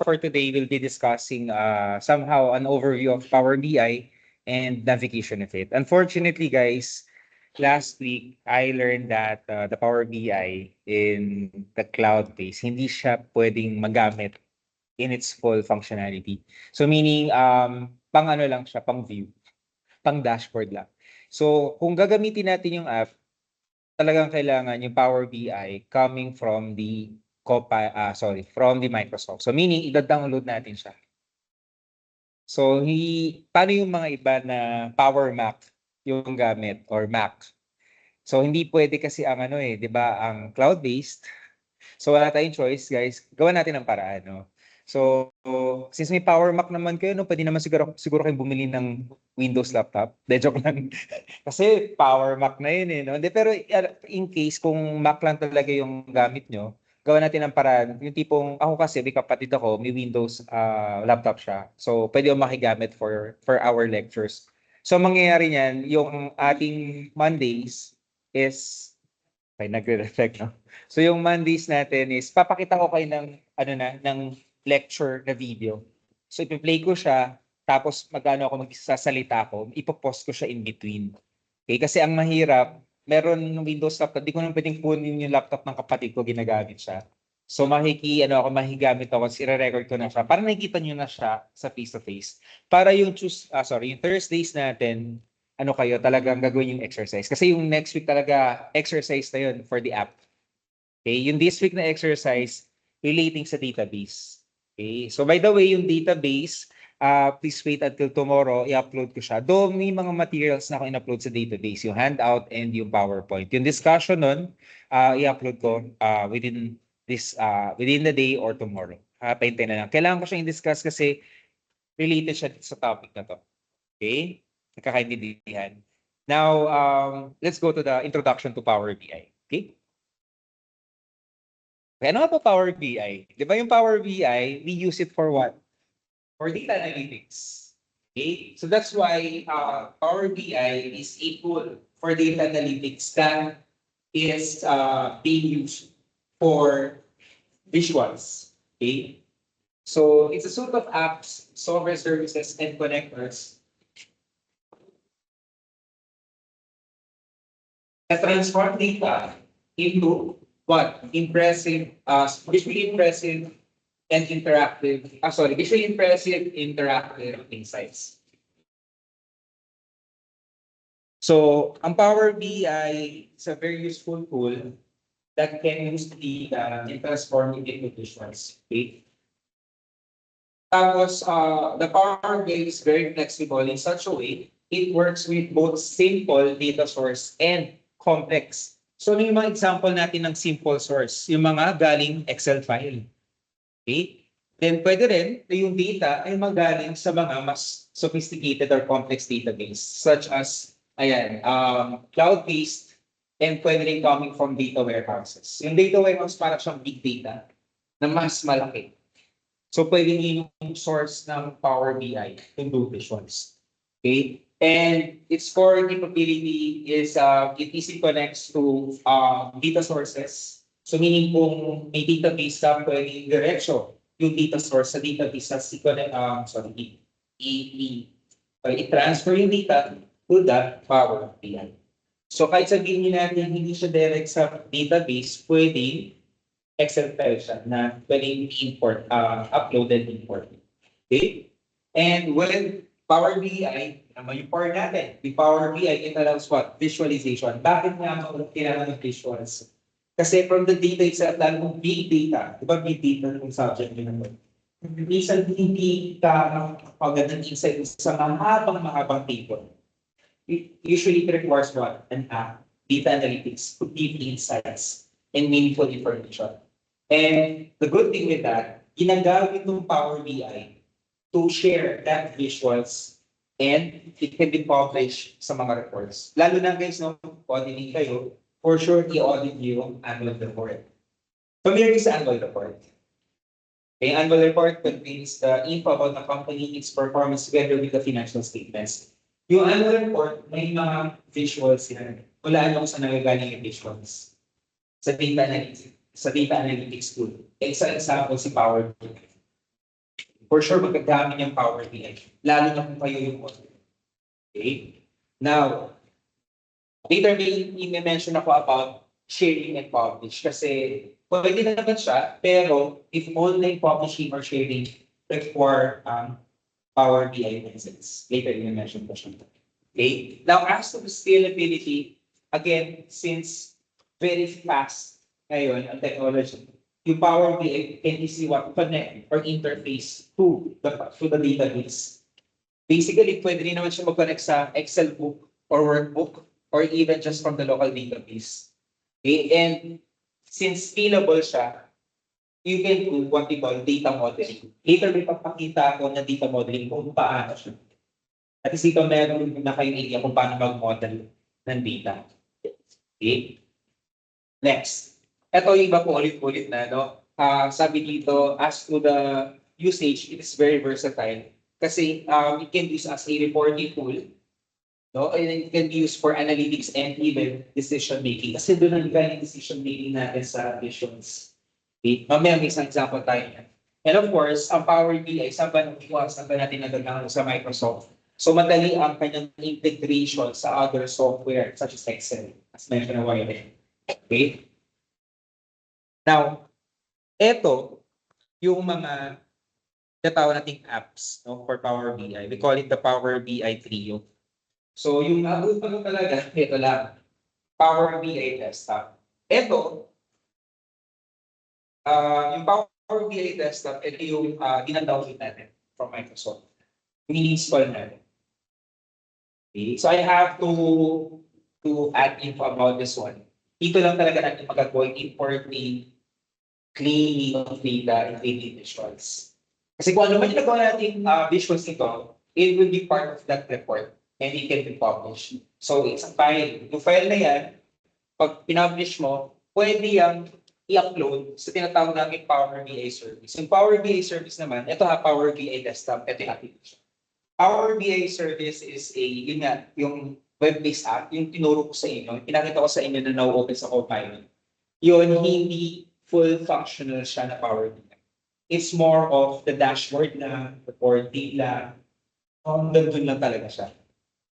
for today, we'll be discussing somehow an overview of Power BI and navigation of it. Unfortunately, guys, last week I learned that the Power BI in the cloud base, hindi siya pwedeng magamit in its full functionality. So meaning, pang ano lang siya, pang view, pang dashboard lang. So kung gagamitin natin yung app, talagang kailangan yung Power BI coming from the from the Microsoft. So meaning, ida-download natin siya. So, paano yung mga iba na Power Mac yung gamit or Mac? So, hindi pwede kasi ang ano 'di ba, ang cloud-based. So, wala tayong choice, guys. Gawan natin ng paraan, no? So, since may Power Mac naman kayo, no, pwede naman siguro siguro kayong bumili ng Windows laptop. De joke lang. Kasi Power Mac na yun, no? Hindi, pero in case kung Mac lang talaga yung gamit nyo, gawa natin ng paraan. Yung tipong, ako kasi, may kapatid ako, may Windows laptop siya. So, pwede yung makigamit for our lectures. So, mangyayari niyan, yung ating Mondays is, ay, nagre-reflect, no? So, yung Mondays natin is, papakita ko kayo ng, ng lecture na video. So, ipi-play ko siya, tapos magano ako magsasalita ko, ipopost ko siya in between. Okay? Kasi ang mahirap, meron ng Windows laptop, di ko naman pwedeng kunin yung laptop ng kapatid ko, ginagamit siya. So, mahigamit ako, i-record ko na siya. Para nakikita nyo na siya sa face-to-face. Para yung yung Thursdays natin, kayo, talagang gagawin yung exercise. Kasi yung next week talaga, exercise na yun for the app. Okay? Yung this week na exercise, relating sa database. Okay? So by the way, yung database, please wait until tomorrow, i-upload ko siya. Though may mga materials na ako in-upload sa database, yung handout and yung PowerPoint. Yung discussion nun, i-upload ko within the day or tomorrow. Paintay na lang. Kailangan ko siyang i-discuss kasi related siya sa topic na to. Okay? Nagkakaintindihan. Now, let's go to the introduction to Power BI. Okay? Ano nga po Power BI? Di ba yung Power BI, we use it for what? For data analytics. Okay? So that's why Power BI is a tool for data analytics that is being used for visuals. Okay? So it's a suite of apps, software services, and connectors that transform data into what? Visually impressive and visually impressive, interactive insights. So, ang Power BI is a very useful tool that can use data and transform it into visuals. Okay? Tapos, the Power BI is very flexible in such a way, it works with both simple data source and complex. So, ano yung mga example natin ng simple source? Yung mga galing Excel file. Okay? Then, pwede rin na yung data ay magaling sa mga mas sophisticated or complex database, such as, cloud-based, and pwede rin coming from data warehouses. Yung data warehouse, parang siyang big data na mas malaki. So, pwede yun yung source ng Power BI to do visuals. Okay? And its core capability is it easily connects to data sources. So meaning kung may database ka, pwede diretso yung data source sa database sa i-transfer yung data to that Power BI. So kahit sabihin nyo natin hindi siya direct sa database, pwede Excel file siya na pwede import, uploaded import. Okay? And when Power BI, naman yung power natin. The Power BI, it allows what? Visualization. Bakit nga kailangan ng visuals? Kasi from the data itself, lalo kung big data, di ba big data yung subject nyo naman? Minsan hindi ka pagandang insight sa mahabang table. Usually it requires what? An app, data analytics, to give insights and meaningful information. And the good thing with that, ginagamit ng Power BI to share that visuals and it can be published sa mga reports. Lalo na guys, no, auditing kayo, for sure i-audit nyo yung annual report. Familiar sa annual report? The annual report contains the info about the company, its performance together with the financial statements. Yung annual report, may mga visuals yan. Wala kung saan nagagaling yung visuals. Sa data analytics tool. Example si Power BI. for sure magagamit yung Power BI. Lalo na kung kayo yung author. Okay? Now, later may mention ako about sharing and publish kasi pwede naman siya, pero if online publishing or sharing require Power BI license. Later may mention ko siya. Okay? Now, as to the scalability, again, since very fast ngayon ang technology, yung Power BI can easily connect or interface to the database. Basically, pwede rin naman siya mag-connect sa Excel book or workbook or even just from the local database. Okay? And since scalable siya, you can do what we call data modeling. Later, may papakita ako na data modeling kung paano siya. At least ito meron na kayong idea kung paano mag-model ng data. Okay? Next. Ito yung iba po ulit-ulit na, no? Sabi dito, as to the usage, it is very versatile. Kasi it can be used as a reporting tool, no? And it can be used for analytics and even decision-making. Kasi doon ang galing decision-making natin sa visions. Okay? Mamaya may isang example tayo yan. And of course, ang Power BI, saan ba natin nagagamit sa Microsoft? So madali ang kanyang integration sa other software such as Excel, as mentioned a while ago. Okay? Now, ito yung mga natawag nating apps, no, for Power BI. We call it the Power BI Trio. So yung ano talaga, ito lang, Power BI Desktop. Ito, yung Power BI Desktop, ito yung dinadownload natin from Microsoft. Ini-install natin. Okay. So I have to add info about this one. Dito lang talaga natin magagawa importing, cleaning of data, and creating visuals. Kasi kung ano man yung nagawa natin visuals nito, it will be part of that report and it can be published. So it's a file. Yung file na yan, pag pinablish mo, pwede yung i-upload sa tinatawag namin Power BI service. Yung Power BI service naman, ito Power BI Desktop, ito yung application. Power BI service is yung web-based app, yung tinuro ko sa inyo, pinakita ko sa inyo na na-open sa Copilot. Yun, hindi full functional siya na Power BI. It's more of the dashboard na, reporting lang, doon lang talaga siya.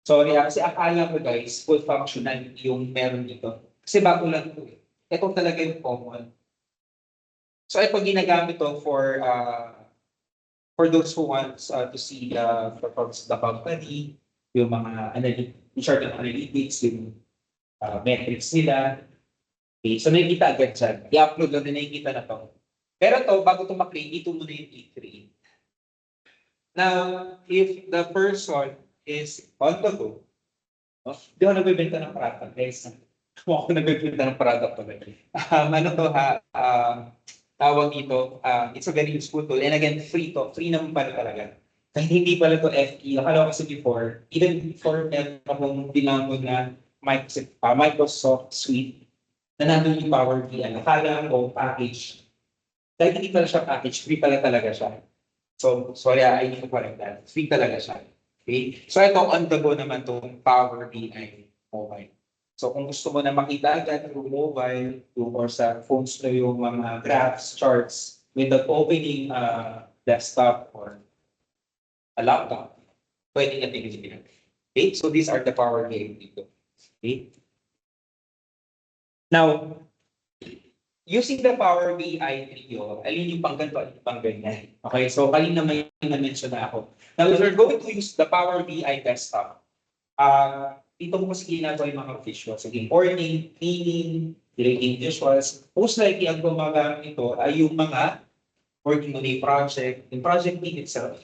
Sorry kasi akala ko guys, full functional yung meron dito. Kasi bago lang ito eh. Ito talaga yung common. So ito ginagamit to for those who want to see the performance of the company, yung mga analytics, yung metrics nila. Okay, so nakikita agad dyan. I-upload lang din nakikita na to. Pero to, bago ito makreate, ito muna yung i-create. Now, if the person is on the go, no? Hindi ako nagbibenta ng product, guys. Ako nagbibenta ng product ko. Ano to tawag dito, it's a very useful tool. And again, free to. Free naman pala talaga. Kahit hindi pala to FE. Akala ko kasi before, even before meron akong dinamod na Microsoft Suite, na nandun yung Power BI. Akala ko package. Dahil hindi pala siya package, free pala talaga siya. So, sorry, I need to correct that. Free talaga siya. Okay? So, ito, on the go naman itong Power BI mobile. So, kung gusto mo na makita agad through mobile, or sa phones na yung mga graphs, charts, without opening desktop or a laptop, pwede natin gawin. Okay? So, these are the Power BI dito. Okay? Now, using the Power BI Trio, alin yung pang ganito, alin yung pang ganyan. Okay, so kanina may na-mention na ako. Now, if we're going to use the Power BI Desktop, dito mo kasi ginagawa yung mga visuals. So, importing, cleaning, creating visuals. Most likely, ang gumagamit nito ay yung mga working on a project. Yung project team itself,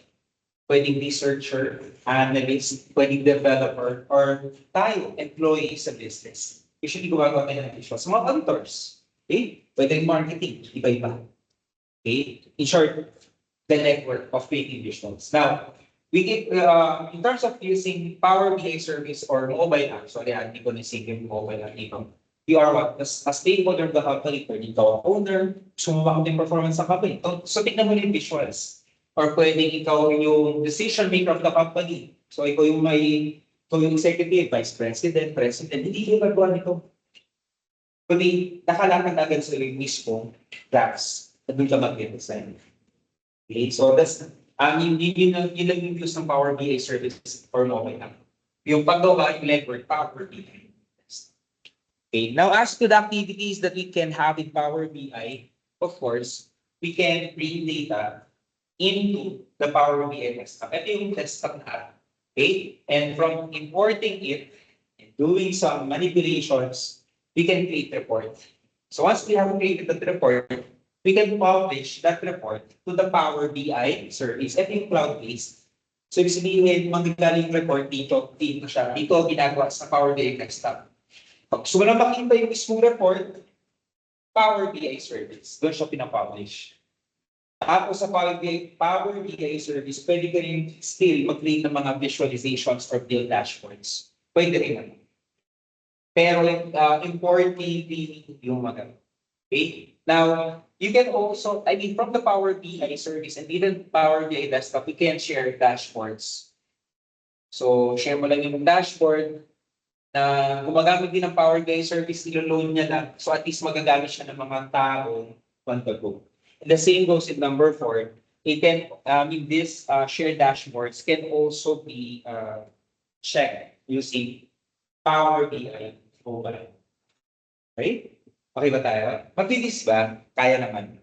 pwedeng researcher, analyst, pwedeng developer, or tayo, employee sa business. Usually, gumagawa tayo ng visuals. Mga auditors, okay? Pwedeng marketing, iba-iba. Okay? In short, the network of creating visuals. Now, we get, in terms of using Power BI service or mobile app, sorry, hindi ko na-save yung mobile app dito. You are what? A stakeholder of the company, pwedeng ikaw ang owner, sumubak din performance sa company. So, tignan mo yung visuals. Or pwedeng ikaw yung decision maker of the company. So, ikaw yung executive, vice president, president, hindi yung gagawa nito. Kundi nakalakad agad sa mismo graphs na doon ka mag-design. Okay, so Yun lang yung use ng Power BI service for mobile app. Yung paggawa, yung legwork, Power BI. Okay, now as to the activities that we can have in Power BI, of course, we can bring data into the Power BI desktop. Ito yung desktop na app. Okay? And from importing it and doing some manipulations, we can create report. So once we have created that report, we can publish that report to the Power BI service. Ito yung cloud-based. So ibig sabihin, magagaling report dito siya. Dito ginagawa sa Power BI desktop. Pag gusto mo na makita yung mismong report, Power BI service. Doon siya pinapublish. Tapos sa Power BI service, pwede ka rin still mag-create ng mga visualizations or build dashboards. Pwede rin naman. Pero importantly, yung mga. Okay? Now, you can also, from the Power BI service and even Power BI desktop, we can share dashboards. So, share mo lang yung dashboard na gumagamit din ng Power BI service, ilo-load niya lang. So, at least magagamit siya ng mga taong on the go. And the same goes in number 4. It can, this shared dashboards can also be checked using Power BI mobile. Okay? Okay ba tayo? Mabilis ba? Kaya naman.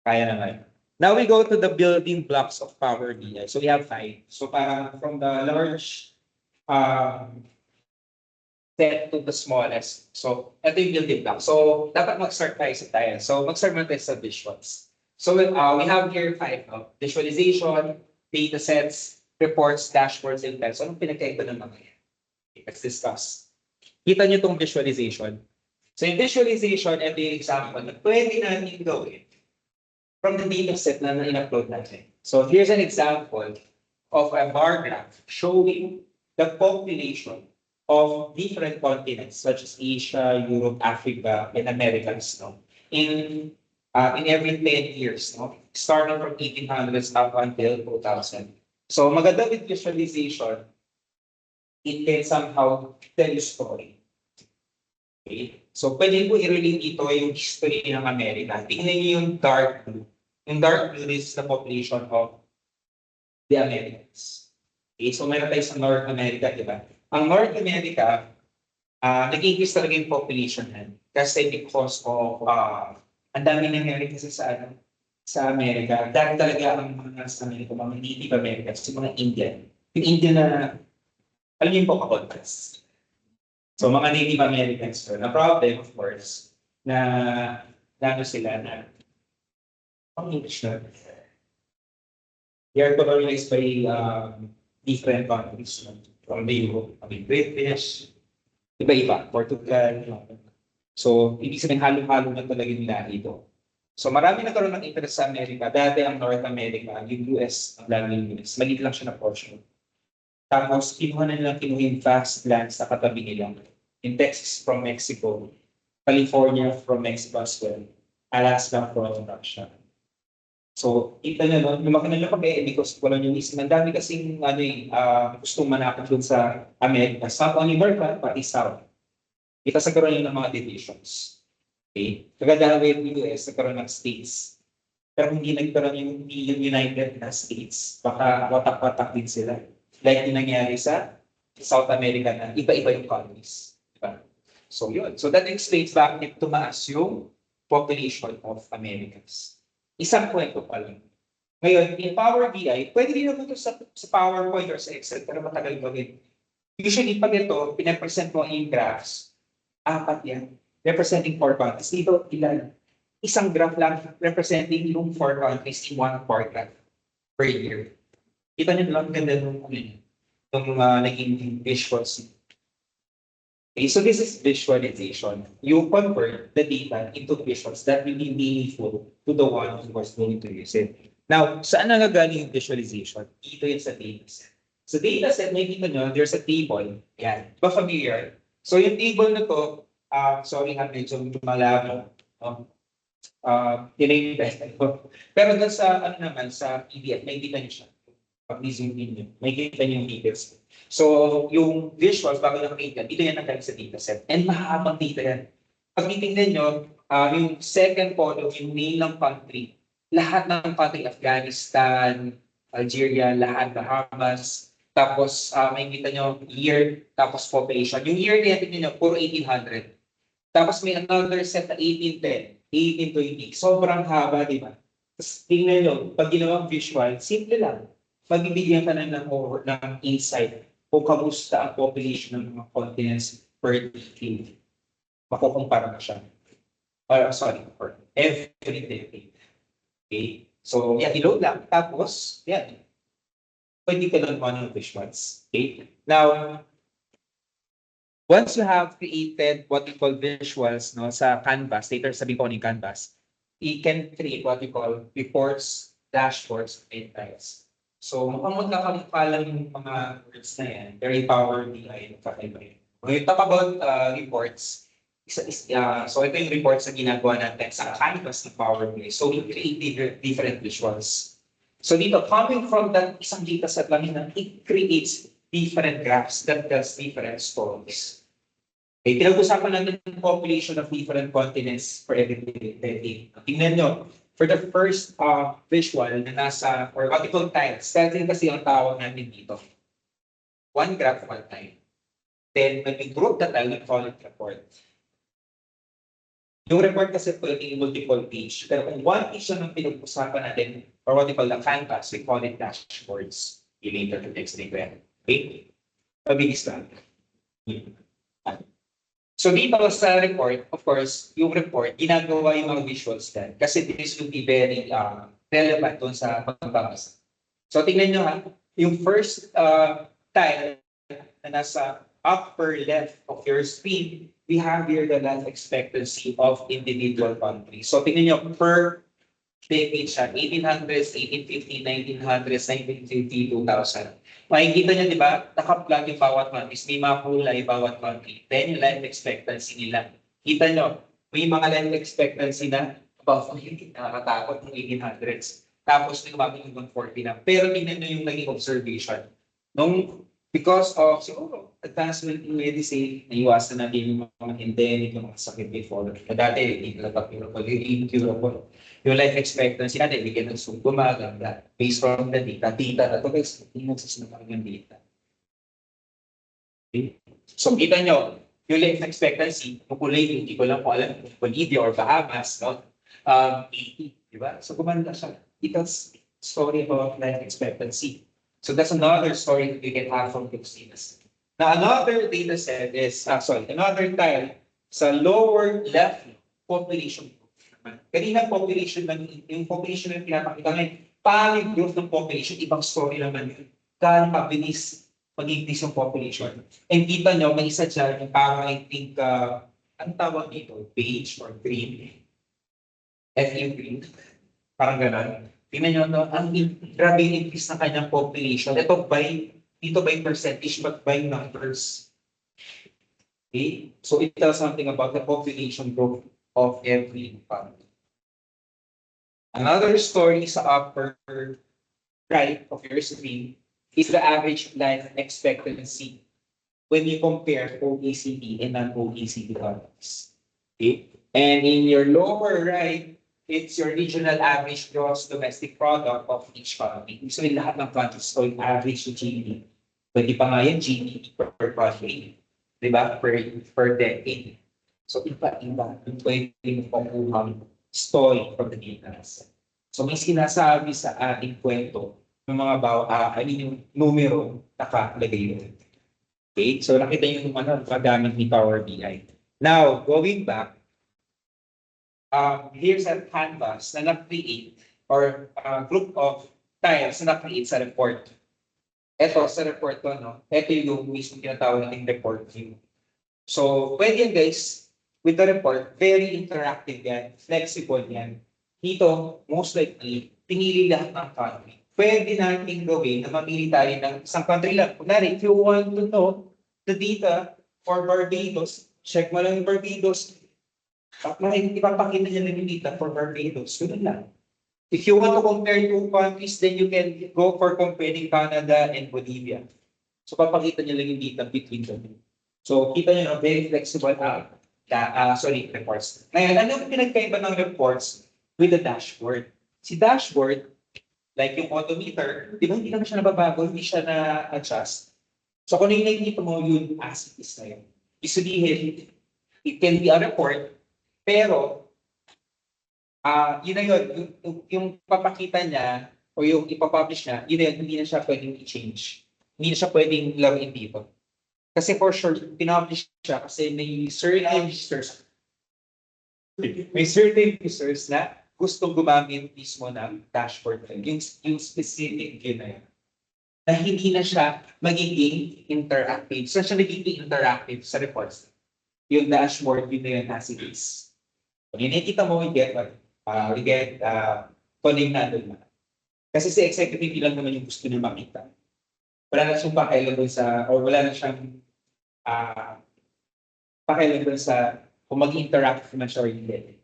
Kaya naman. Now we go to the building blocks of Power BI. So we have 5. So parang from the large set to the smallest. So ito yung building block. So dapat mag-start tayo sa tayo. So mag-start muna tayo sa visuals. So we have here 5. Visualization, data sets, reports, dashboards, and so anong pinagkaiba ng mga yan? Okay, let's discuss. Kita nyo itong visualization. So yung visualization, ito yung example na pwede natin gawin from the data set na in-upload natin. So here's an example of a bar graph showing the population of different continents such as Asia, Europe, Africa, and Americas, no? In every 10 years, no? Starting from 1800s up until 2000. So maganda with visualization, it can somehow tell you story. Okay? So pwede po i-relate ito yung history ng Amerika. Tingnan niyo yung dark blue. Yung dark blue is the population of the Americans. Okay? So meron tayo sa North America, di ba? Ang North America, nag-increase talaga yung population yan. Kasi because of, ang dami nangyari kasi sa Amerika. Dahil talaga ang mga sa Amerika, mga Native Americans, yung mga Indian. Yung Indian na, alam niyo yung Pocahontas. So mga Native Americans yun. A problem, of course, na sila na, ang English na, they are colonized by different countries. From the Europe, British, iba-iba, Portugal. So, ibig sabihin, halo-halo na talaga yung lahi ito. So, marami nagkaroon ng interest sa Amerika. Dati ang North America, yung US, ang lagi yung US. Maliit lang siya na portion. Tapos, kinuha yung vast lands na katabi nila. In Texas from Mexico, California from Mexico as well, Alaska from Russia. So, kita nyo, no? Lumaki na lang kami because wala nyo isip. Ang dami kasing gustong manakot dun sa Amerika. Not only North, pati South. Kita sa karoon ng mga divisions. Okay? Kaganda with the US, nagkaroon ng states. Pero hindi nagkaroon yung United na States. Baka watak-watak din sila. Like yung nangyari sa South America na iba-iba yung colonies. Diba? So, yun. So, that explains bakit tumaas yung population of Americans. Isang kwento pa lang. Ngayon, in Power BI, pwede rin naman ito sa PowerPoint or sa Excel, pero matagal gawin. Usually, pag ito, pinapresent mo in graphs, 4 yan. Representing 4 countries. Dito, ilan? Isang graph lang representing yung 4 countries in 1 paragraph per year. Kita nyo lang, ganda nung naging visuals. Okay, so this is visualization. You convert the data into visuals that will be meaningful to the one who was going to use it. Now, saan nangagaling yung visualization? Dito yun sa dataset. Sa dataset, makikita nyo, there's a table. Yan. Ba familiar? So yung table na to, sorry ha, medyo malabo. Pero dun sa, sa PDF, makikita nyo siya. Pag-zoom in nyo, makikita nyo yung details. So, yung visuals, bago nakikita, dito yan nagaling sa dataset. And mahabang data yan. Pag titingnan nyo, yung second column, yung name ng country, lahat ng country, Afghanistan, Algeria, lahat, Bahamas, tapos makikita nyo year, tapos population. Yung year na yan, nyo, puro 1800. Tapos may another set na 1810, 1820. Sobrang haba, di ba? Tapos tingnan nyo, pag ginawang visual, simple lang. Magbibigyan ka na ng insight kung kamusta ang population ng mga continents per decade. Makukumpara ka siya. Sorry, for every decade. Okay? So, yan, i-load lang. Tapos, yan. Pwede ka lang ng visuals. Okay? Now, once you have created what we call visuals no, sa Canvas, later sabihin ko ni Canvas, you can create what we call reports, dashboards, and tiles. So, mukhang magkakamukha lang yung mga words na yan. Very Power BI. When you talk about reports, so ito yung reports na ginagawa natin sa Canvas ng Power BI. So, we create different visuals. So, dito, coming from that isang data set lang yun, it creates different graphs that tells different stories. Okay, pinag-usapan natin yung population of different continents for every decade. Tingnan nyo, for the first visual na nasa, or what we call tiles, tiles kasi ang tawag natin dito. One graph, one time. Then, when we group the tile, we call it report. Yung report kasi pwedeng multiple page. Pero kung one page lang ang pinag-usapan natin, or what we call the canvas, we call it dashboards. You later to explain that. Okay? Mabilis lang. So dito sa report, of course, yung report, ginagawa yung mga visuals din. Kasi this will be very relevant doon sa pagbabasa. So tingnan nyo ha, yung first tile na nasa upper left of your screen, we have here the life expectancy of individual countries. So tingnan nyo, per decade siya, 1800s, 1850, 1900s, 1950, 2000. Makikita niyo, di ba? Naka-plug yung bawat countries. May mga kulay bawat country. Then, yung life expectancy nila. Kita nyo, may mga life expectancy na about nakakatakot ng 1800s. Tapos, lumabot hanggang 40 na. Pero tingnan nyo yung naging observation. Because of, siguro, advancement in medicine, naiwasan natin yung mga endemic, yung mga sakit before. Dati, hindi talaga incurable. Yung life expectancy natin, bigyan ng gumaganda based on the data. Data na ito guys, hindi nagsasinapang yung data. Okay? So, kita nyo, yung life expectancy, kukulay, hindi ko lang po alam, Bolivia or Bahamas, no? 80, di ba? So, gumanda siya. It tells story about life expectancy. So, that's another story that you can have from Christina's. Now, another data set is, another tile sa lower left population. Kanina population lang, yung population na pinapakita ngayon, paano yung growth ng population, ibang story naman yun. Gaano mabilis mag-increase yung population. And kita nyo, may isa dyan, yung parang I think, ang tawag dito, beige or green. FU green. Parang gano'n. Tingnan nyo, no, ang grabe yung increase ng kanyang population. Ito dito by percentage, but by numbers. Okay? So it tells something about the population growth of every country. Another story sa upper right of your screen is the average life expectancy when you compare OECD and non-OECD countries. Okay? And in your lower right, it's your regional average gross domestic product of each country. So in lahat ng countries, so yung average GDP. Pwede pa nga yan, GDP per country. Diba? Per decade. So iba-iba yung pwede mo pagkuhang story from the data. So may sinasabi sa ating kwento ng mga yung numero nakalagay yun. Okay? So nakita nyo yung paggamit ni Power BI. Now, going back, here's a canvas na na-create or group of tiles na na-create sa report. Ito, sa report ko, no? Ito yung mismo tinatawag nating report view. So, pwede yan guys, with the report, very interactive yan, flexible yan. Dito, most likely, pinili lahat ng country. Pwede natin gawin na mamili tayo ng isang country lang. Kunwari, if you want to know the data for Barbados, check mo lang yung Barbados. Ipapakita niya lang yung data for Barbados. Ganun lang. If you want to compare two countries, then you can go for comparing Canada and Bolivia. So, papakita niya lang yung data between them. So, kita niyo, very flexible reports. Ngayon, ano yung pinagkaiba ng reports with the dashboard? Si dashboard, like yung odometer, di ba hindi naman siya nababago, hindi siya na-adjust. So kung ano yung nakikita mo, yun as it is na yun. Ibig sabihin, it can be a report, pero yun na yun, yung papakita niya o yung ipapublish niya, yun na yun, hindi na siya pwedeng i-change. Hindi na siya pwedeng laruin dito. Kasi for sure, pinapublish siya kasi may certain users na gustong gumamit mismo ng dashboard. Yung specific yun na yun. Na hindi na siya magiging interactive. So siya nagiging interactive sa reports. Yung dashboard, yun na yun as it is. Pag nakikita mo, we get calling na doon na. Kasi si executive lang naman yung gusto niya makita. Wala na siyang pakialam doon sa, or wala na siyang pakialam doon sa kung mag-interact naman siya or hindi.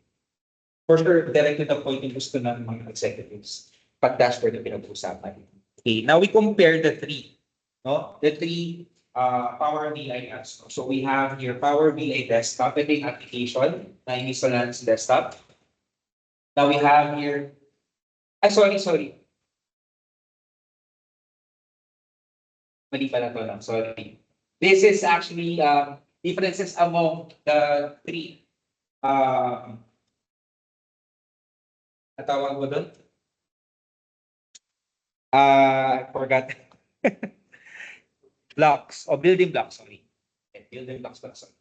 For sure, direct to the point yung gusto ng mga executives. Pag dashboard na pinag-uusapan. Okay, now we compare the three. No? The three Power BI apps. So we have here Power BI Desktop, ito yung application na install natin sa desktop. Now we have here, sorry. Mali pala to lang, sorry. This is actually differences among the three. Natawag mo doon? I forgot. Blocks, o building blocks, sorry. Building blocks pala, sorry.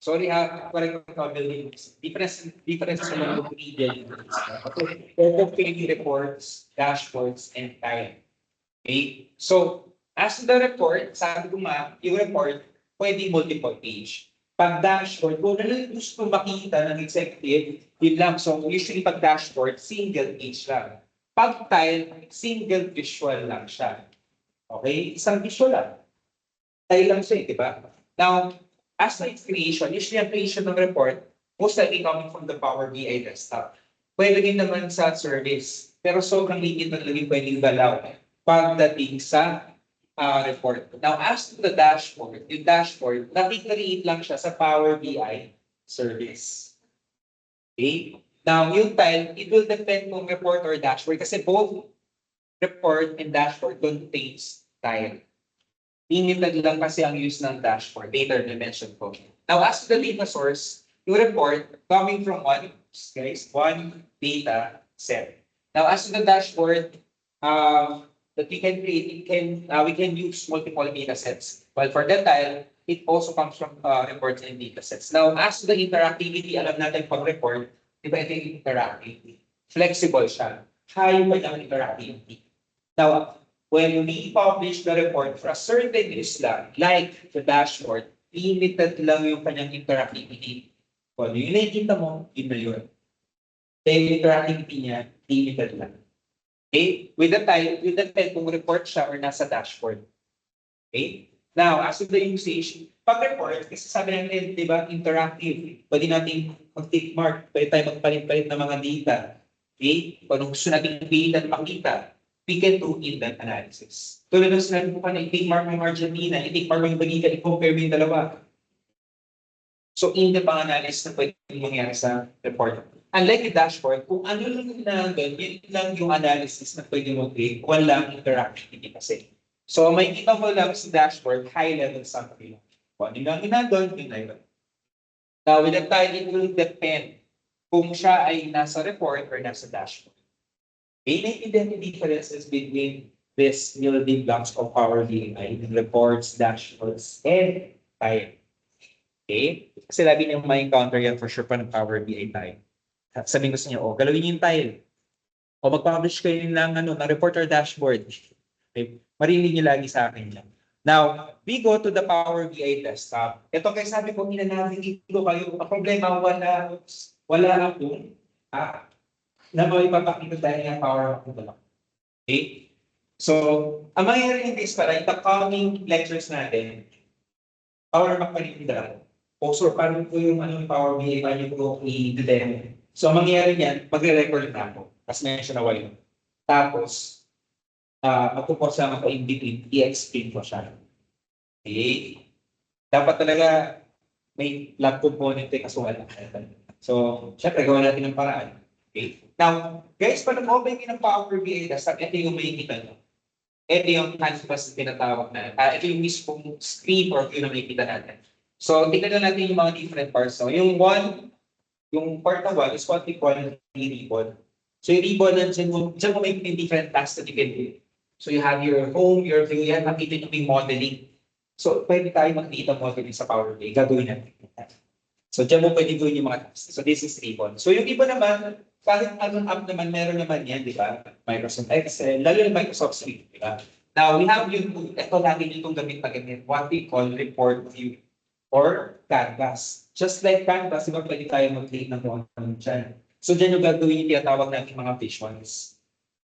Sorry correct ko building blocks. Differences among the three building blocks. Okay, overview reports, dashboards, and time. Okay, so as to the report, sabi ko yung report, pwede multiple page. Pag dashboard, kung ano yung gusto makita ng executive, yun lang. So usually pag dashboard, single page lang. Pag tile, single visual lang siya. Okay? Isang visual lang. Tile lang siya, di ba? Now, as to its creation, usually ang creation ng report, most likely coming from the Power BI desktop. Pwede din naman sa service. Pero sobrang limit na talagang pwedeng galaw pagdating sa report. Now, as to the dashboard, yung dashboard, nakikreate lang siya sa Power BI service. Okay? Now, yung tile, it will depend kung report or dashboard kasi both report and dashboard contains tile. Limited lang kasi ang use ng dashboard. Later, na-mention ko. Now, as to the data source, yung report coming from one data set. Now, as to the dashboard, that we can create, we can use multiple data sets. But for the tile, it also comes from reports and data sets. Now, as to the interactivity, alam natin pag report, di ba ito yung interactivity? Flexible siya. High pa yung interactivity. Now, when we publish the report for a certain use lang, like the dashboard, limited lang yung kanyang interactivity. Kung ano yung nakikita mo, yun na yun. Then yung interactivity niya, limited lang. Okay? With the time kung report siya or nasa dashboard. Okay? Now, as to the usage, pag-report, kasi sabi natin, di ba, interactive. Pwede natin mag-tick mark, pwede tayo magpalit-palit ng mga data. Okay? Kung anong gusto natin data na makita, we can do in-depth analysis. Tulad ng sinabi ko pa na i-tick mark mo yung Argentina, i-tick mark mo yung Bonita, i-compare mo yung dalawa. So, in-depth ang analysis na pwede mangyari sa report. Unlike the dashboard, kung ano lang yung nandun, yun lang yung analysis na pwede mo create, walang interactivity kasi. So, may kita mo lang sa dashboard, high-level summary lang. Kung ano lang yung nandun, yun na yun. Now, with the time, it will depend kung siya ay nasa report or nasa dashboard. Okay, naiintindihan yung differences between these building blocks of Power BI, reports, dashboards, and time. Okay? Kasi labi niyong ma-encounter yan for sure pa ng Power BI time. Sabihin gusto niyo, galawin niyo yung tile. O mag-publish kayo ng, ng report or dashboard. Okay? Marinig niyo lagi sa akin yan. Now, we go to the Power BI desktop. Ito kaya sabi ko, inanavigate ko kayo. Ang problema, wala akong na maipapakita tayo ng Power BI. Okay? So, ang mangyayari in this para, the coming lectures natin, Power BI pa rin yung dalawa. So, paano po yung Power BI, paano po i-demo? So, ang mangyayari niyan, magre-record na ako. Kasi mention na wala. Tapos, magpupos lang ako in between, i-explain ko siya. Okay? Dapat talaga may lab component kasi wala. So, syempre, gawa natin ng paraan. Okay? Now, guys, pag nag-open kayo ng Power BI desktop, ito yung makikita nyo. Ito yung canvas na tinatawag na. Ito yung mismong screen or view na makikita natin. So, tignan na natin yung mga different parts. So, yung part na 1 is what we call the ribbon. So, yung ribbon, dyan mo may different tasks that you can do. So, you have your home, your view, yan, makita nyo yung modeling. So, pwede tayo makikita modeling sa Power BI. Gagawin natin. So, dyan mo pwede gawin yung mga tasks. So, this is ribbon. So, yung iba naman, kahit anong app naman, meron naman yan, di ba? Microsoft Excel, lalo na Microsoft Suite, di ba? Now, we have yung, ito lagi nyo itong gamit na ganyan, what we call report view or Canvas. Just like Canvas, di ba pwede tayo mag-create ng mga dyan. So, dyan yung gagawin yung tinatawag natin mga visuals.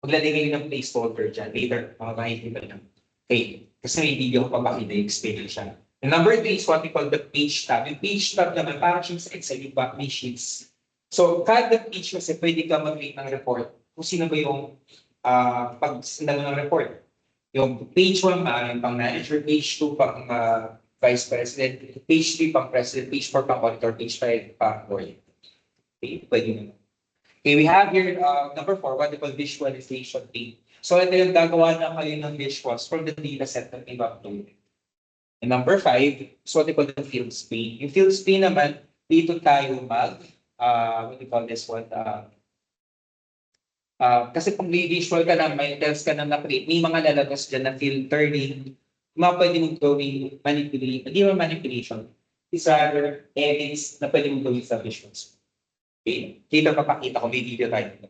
Maglalagay ng placeholder dyan. Later, makikita nyo. Okay. Kasi may video ko papakita yung experience siya. The number 3 is what we call the page tab. Yung page tab naman, parang siya sa Excel, yung back may sheets. So, kada page kasi pwede ka mag-create ng report kung sino ba yung pag-senda mo ng report. Yung page 1, maaaring pang manager, page 2, pang vice president, page 3, pang president, page 4, pang auditor, page 5, pang board. Okay, pwede naman. Okay, we have here number 4, what we call visualization pane. So, ito yung gagawa na kayo ng visuals from the data set that we've uploaded. And number 5 is what we call the fields pane. Yung fields pane naman, dito tayo what do you call this one? Kasi kung may visual ka na, may tells ka na na-create, may mga lalabas dyan na filtering, mga pwede mong gawing manipulation, hindi mo manipulation, is rather edits na pwede mong gawin sa visuals. Okay, dito papakita ko, may video tayo.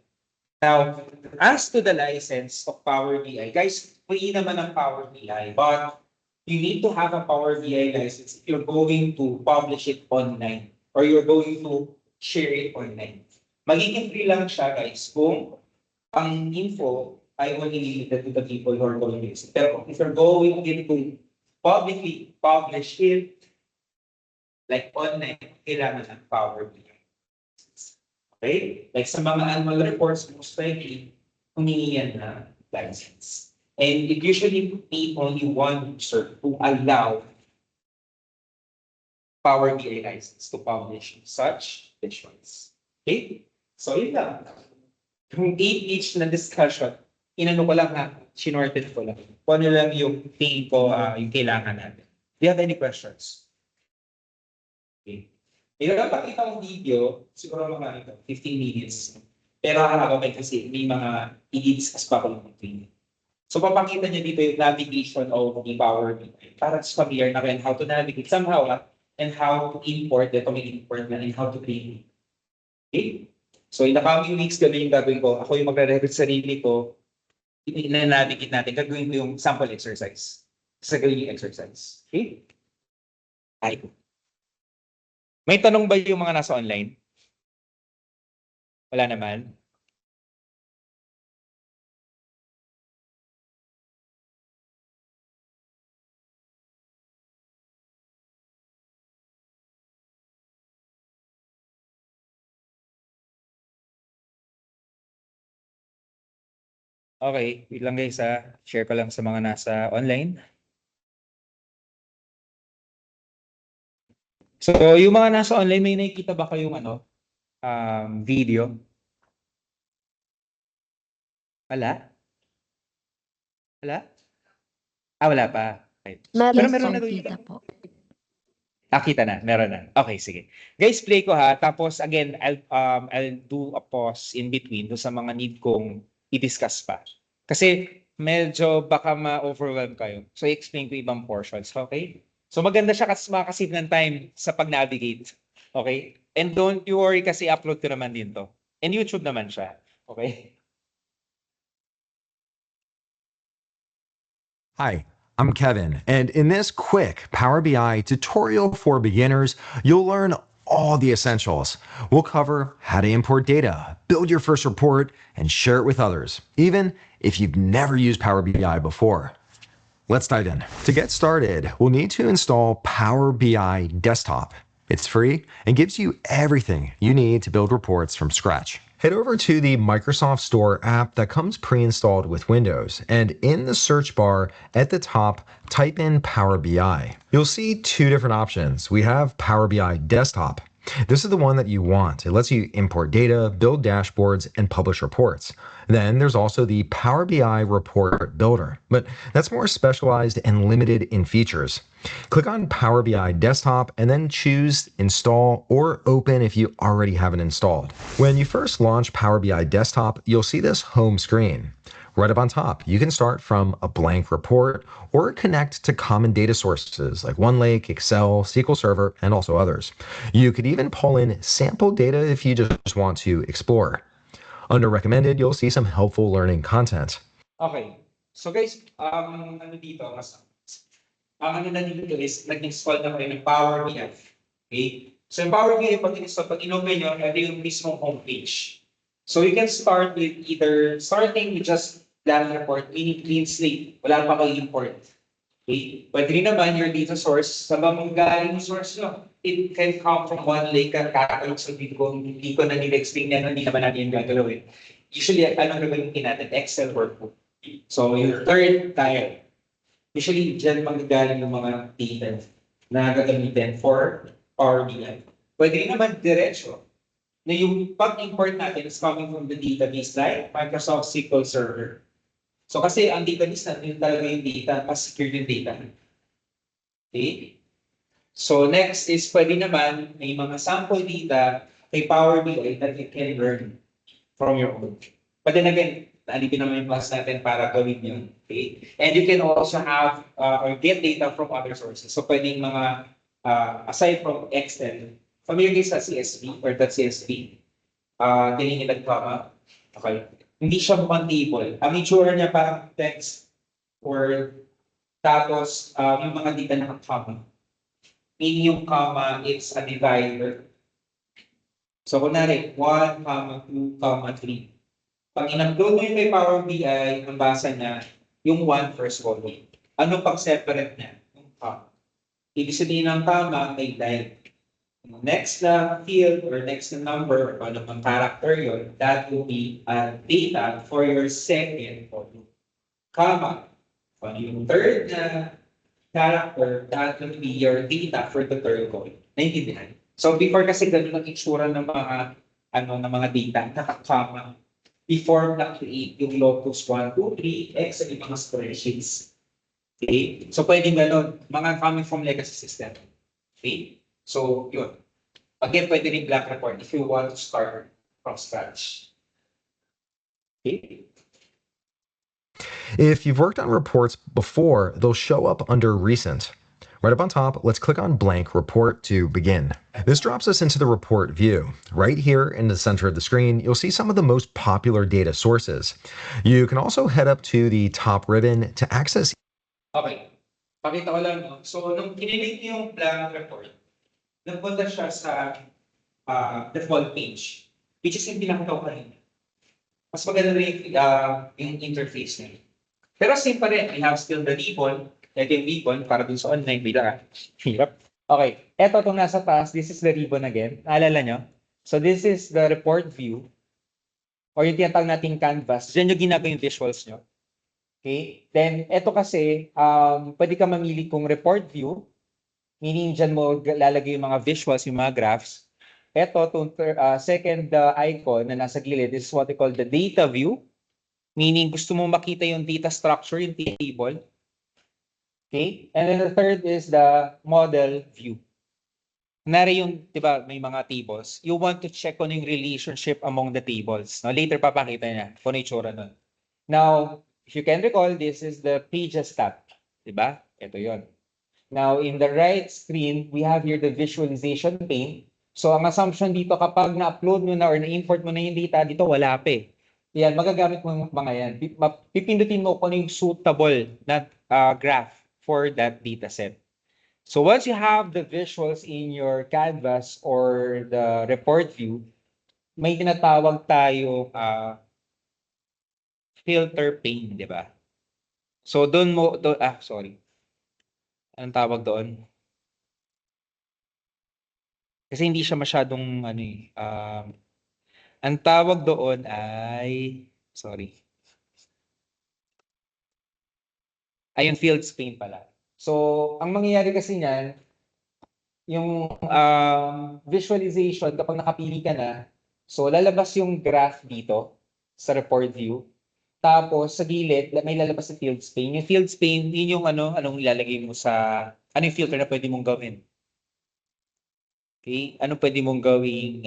Now, as to the license of Power BI, guys, free naman ang Power BI, but you need to have a Power BI license if you're going to publish it online or you're going to share it online. Magiging free lang siya, guys, kung ang info ay only limited to the people who are going to use it. Pero if you're going to publicly publish it, like online, kailangan ng Power BI. Okay? Like sa mga annual reports, most likely, humingi yan na license. And it usually need only one user to allow Power BI license to publish such visuals. Okay? So yun lang. Yung 8 na discussion, inano ko lang ha, shinorted ko lang. Kung ano lang yung tingin ko, yung kailangan natin. Do you have any questions? Okay. Pakita kong video, siguro mga 15 minutes. Pero hahaba kasi may mga i-discuss pa ko lang. So papakita niya dito yung navigation of the Power BI. Para familiar na rin how to navigate somehow and how to import the import na and how to create. Okay? So in the coming weeks, gano'n yung gagawin ko. Ako yung magre-record sarili ko. Ina-navigate natin. Gagawin ko yung sample exercise. Sa gawin yung exercise. Okay? Ay. May tanong ba yung mga nasa online? Wala naman. Okay, wait lang guys ha. Share ko lang sa mga nasa online. So, yung mga nasa online, may nakikita ba kayong video? Wala? Wala? Wala pa. Okay. Pero meron na kita po. Kita na, meron na. Okay, sige. Guys, play ko ha. Tapos again, I'll do a pause in between do sa mga need kong i-discuss pa. Kasi medyo baka ma-overwhelm kayo. So, i-explain ko ibang portions, okay? So, maganda siya kasi makakasave ng time sa pag-navigate. Okay? And don't you worry kasi upload ko naman din to. And YouTube naman siya. Okay? Hi, I'm Kevin, and in this quick Power BI tutorial for beginners, you'll learn all the essentials. We'll cover how to import data, build your first report, and share it with others, even if you've never used Power BI before. Let's dive in. To get started, we'll need to install Power BI Desktop. It's free and gives you everything you need to build reports from scratch. Head over to the Microsoft Store app that comes pre-installed with Windows, and in the search bar at the top, type in Power BI. You'll see two different options. We have Power BI Desktop This is the one that you want. It lets you import data, build dashboards, and publish reports. Then there's also the Power BI Report Builder, but that's more specialized and limited in features. Click on Power BI Desktop and then choose Install or Open if you already have it installed. When you first launch Power BI Desktop, you'll see this home screen. Right up on top, you can start from a blank report or connect to common data sources like OneLake, Excel, SQL Server, and also others. You could even pull in sample data if you just want to explore. Under recommended, you'll see some helpful learning content. Okay. So guys, ano dito, ang ano na dito is, nag-install na kayo ng Power BI. Okay? So yung Power BI, pag in-install, pag in-open nyo, ito yung mismong homepage. So you can start with either starting with just blank report, meaning clean slate. Wala pa kayo import. Okay? Pwede rin naman your data source, sa mga galing source nyo. It can come from OneLake catalog. So hindi ko na nila-explain yan, hindi naman natin yung gagalawin. Usually, anong gagawin natin? Excel workbook. So yung third tile, usually dyan magagaling yung mga data na gagamitin for Power BI. Pwede rin naman diretso na yung pag-import natin is coming from the database like Microsoft SQL Server. So kasi ang database natin yun talaga yung data, mas secure yung data. Okay? So next is pwede naman may mga sample data kay Power BI that you can learn from your own. But then again, nalipin naman yung class natin para gawin yun. Okay? And you can also have or get data from other sources. So pwedeng mga, aside from Excel, familiar kayo sa CSV or .csv, tinihilag comma. Okay. Hindi siya mukhang table. Ang itsura niya parang text or tapos yung mga data naka-comma. Meaning yung comma, it's a divider. So kunwari, 1, 2, 3. Pag in-upload mo yung kay Power BI, ang basa niya, yung 1 first column. Ano pag separate niya? Yung comma. Ibig sabihin ng comma, may line. Next na field or next na number or ano mang character yon, that will be data for your second column. Comma. On yung third na character, that will be your data for the third column. Naintindihan? So before kasi ganun ang itsura ng mga ng mga data, naka-comma. Before na-create yung Lotus 1, 2, 3, Excel, yung mga spreadsheets. Okay? So pwedeng ganun, mga coming from legacy system. Okay? So, yun. Again, pwede rin blank report if you want to start from scratch. Okay? If you've worked on reports before, they'll show up under Recent. Right up on top, let's click on Blank Report to begin. This drops us into the report view. Right here in the center of the screen, you'll see some of the most popular data sources. You can also head up to the top ribbon to access. Okay. Pakita ko lang. No? So, nung kinilig yung blank report, napunta siya sa default page, which is yung pinakita ko kanina. Mas maganda rin yung interface niya. Pero same pa rin, we have still the ribbon. Ito yung ribbon para dun sa online. Bila. Hirap. Okay, eto itong nasa taas, this is the ribbon again. Naalala nyo? So this is the report view or yung tinatawag nating canvas. Diyan yung ginagawa yung visuals nyo. Okay? Then, eto kasi, pwede ka mamili kung report view, meaning dyan mo lalagay yung mga visuals, yung mga graphs. Ito, second icon na nasa gilid, this is what we call the data view. Meaning, gusto mo makita yung data structure, yung table. Okay? And then the third is the model view. Nari yung, di ba, may mga tables. You want to check on yung relationship among the tables. No? Later, papakita niya kung ano yung tsura nun. Now, if you can recall, this is the pages tab. Di ba? Ito yon. Now, in the right screen, we have here the visualization pane. So, ang assumption dito, kapag na-upload mo na or na-import mo na yung data, dito wala pa eh. Yan, magagamit mo yung mga yan. Pipindutin mo kung ano yung suitable na graph for that data set. So, once you have the visuals in your canvas or the report view, may tinatawag tayo filter pane, di ba? So, doon mo, sorry. Anong tawag doon? Kasi hindi siya masyadong ano eh. Ang tawag doon ay sorry. Ayun, field pane pala. So, ang mangyayari kasi niyan, yung visualization, kapag nakapili ka na, so lalabas yung graph dito sa report view. Tapos sa gilid, may lalabas sa fields pane. Yung fields pane, yun yung anong ilalagay mo sa, ano yung filter na pwede mong gawin. Okay? Ano pwede mong gawing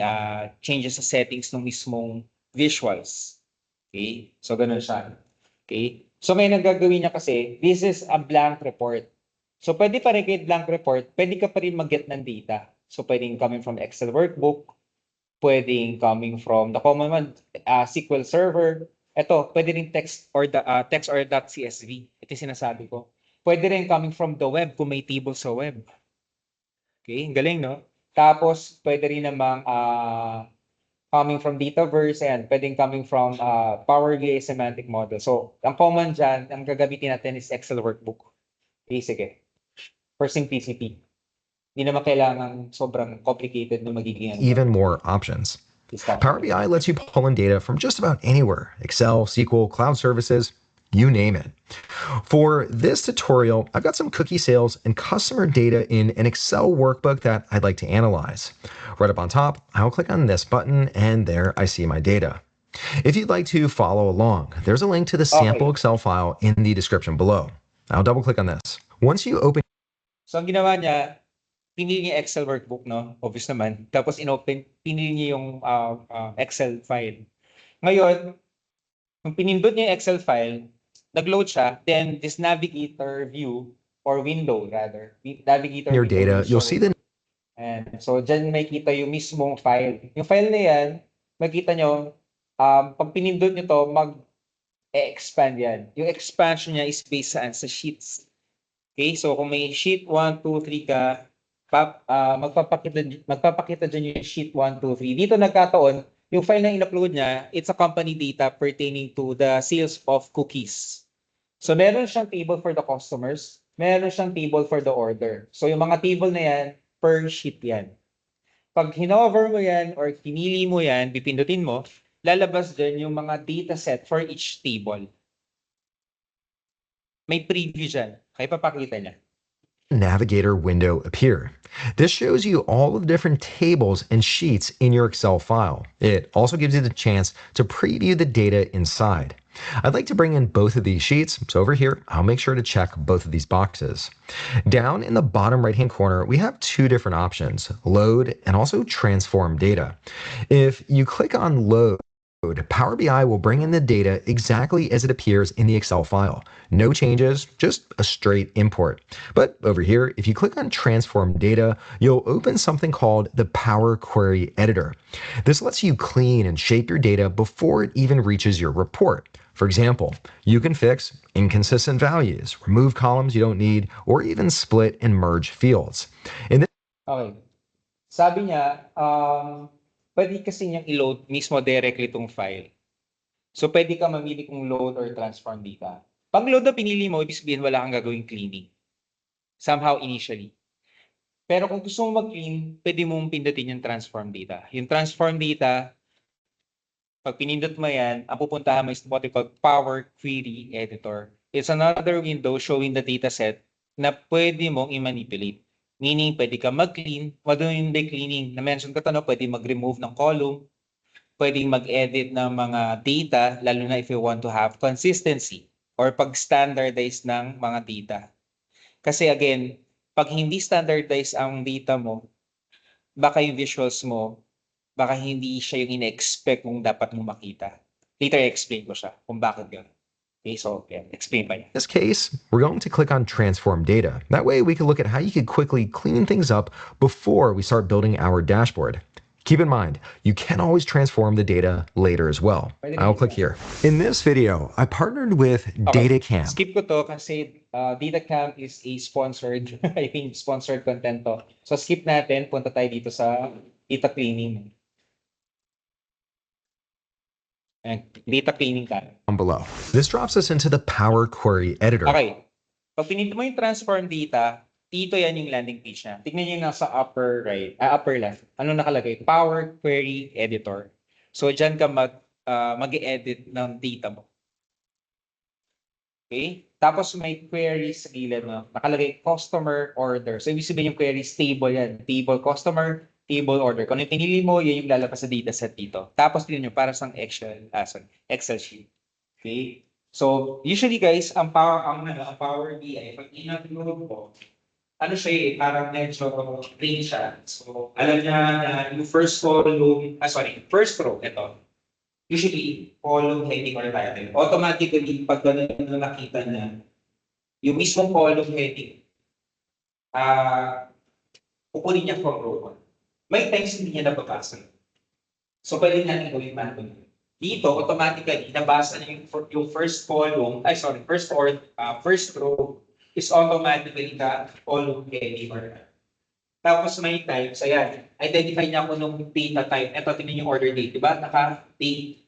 changes sa settings ng mismong visuals. Okay? So, ganun siya. Okay? So, may nagagawin niya kasi, this is a blank report. So, pwede pa rin kahit blank report, pwede ka pa rin mag-get ng data. So, pwedeng coming from Excel workbook, pwedeng coming from the common one, SQL Server. Ito, pwede rin text or .csv. Ito yung sinasabi ko. Pwede rin coming from the web kung may table sa web. Okay, galing, no? Tapos, pwede rin namang coming from Dataverse and pwedeng coming from Power BI semantic model. So, ang common dyan, ang gagamitin natin is Excel workbook. Okay, sige. For simplicity. Hindi naman kailangan sobrang complicated na magiging Even more options. discussion. Power BI lets you pull in data from just about anywhere: Excel, SQL, cloud services, you name it. For this tutorial, I've got some cookie sales and customer data in an Excel workbook that I'd like to analyze. Right up on top, I'll click on this button and there I see my data. If you'd like to follow along, there's a link to the sample Excel file in the description below. I'll double click on this. Once you open So, ang ginawa niya, pinili niya Excel workbook, no? Obvious naman. Tapos pinili niya yung Excel file. Ngayon, kung pinindot niya yung Excel file, nag-load siya, then this navigator view, or window rather, navigator your window data, will you'll show. see the And so, dyan may kita yung mismong file. Yung file na yan, makita nyo, pag pinindot nyo to, mag-expand yan. Yung expansion niya is based sa sheets. Okay, so kung may sheet 1, 2, 3 ka, magpapakita dyan yung sheet 1, 2, 3. Dito nagkataon, yung file na in-upload niya, it's a company data pertaining to the sales of cookies. So meron siyang table for the customers, meron siyang table for the order. So yung mga table na yan, per sheet yan. Pag hinover mo yan or pinili mo yan, pipindutin mo, lalabas din yung mga data set for each table. May preview dyan. Kaya papakita niya. Navigator window appear. This shows you all of the different tables and sheets in your Excel file. It also gives you the chance to preview the data inside. I'd like to bring in both of these sheets, so over here, I'll make sure to check both of these boxes. Down in the bottom right-hand corner, we have two different options: load and also transform data. If you click on load, Power BI will bring in the data exactly as it appears in the Excel file. No changes, just a straight import. But over here, if you click on Transform Data, you'll open something called the Power Query Editor. This lets you clean and shape your data before it even reaches your report. For example, you can fix inconsistent values, remove columns you don't need, or even split and merge fields. In this Okay. Sabi niya, pwede kasi niyang i-load mismo directly itong file. So, pwede ka mamili kung load or transform data. Pag load na pinili mo, ibig sabihin wala kang gagawing cleaning. Somehow initially. Pero kung gusto mo mag-clean, pwede mong pindutin yung transform data. Yung transform data, pag pinindot mo yan, ang pupuntahan mo is what we call Power Query Editor. It's another window showing the dataset na pwede mong i-manipulate. Meaning, pwede ka mag-clean. What do you mean by cleaning? Na-mention ko ito, pwede mag-remove ng column, pwede mag-edit ng mga data, lalo na if you want to have consistency or pag-standardize ng mga data. Kasi again, pag hindi standardize ang data mo, baka yung visuals mo, baka hindi siya yung ina-expect mong dapat mo makita. Later, explain ko siya kung bakit yun. Okay, so explain pa niya. this case, we're going to click on Transform Data. That way we can look at how you could quickly clean things up before we start building our dashboard. Keep in mind, you can always transform the data later as well. I'll click here. In this video, I partnered with DataCamp. Skip ko to kasi DataCamp is a sponsored, I think sponsored content to. So skip natin, punta tayo dito sa data cleaning. And data cleaning tayo. Down below. This drops us into the Power Query Editor. Okay. Pag pinindot mo yung transform data, dito yan yung landing page niya. Tignan niyo yung nasa upper right, upper left. Ano nakalagay? Power Query Editor. So dyan ka mag-edit ng data mo. Okay? Tapos may queries sa gilid, no? Nakalagay customer order. So, ibig sabihin yung queries, table yan. Table customer, table order. Kung ano yung pinili mo, yun yung lalabas sa dataset dito. Tapos, yun yung para sa Excel sheet. Okay? So, usually guys, ang Power BI, pag in-upload ko, ano siya parang medyo plain siya. So, alam niya na yung first column, first row, ito. Usually, column heading or title. Automatically, pag ganun na nakita niya, yung mismong column heading, kukunin niya from row 1. May times hindi niya nababasa. So, pwede natin gawin manually. Dito, automatically, nabasa niya yung first column, first row is automatically the column heading or tapos may times, ayan, identify niya kung nung data type. Ito, tingnan yung order date, di ba? Naka-date.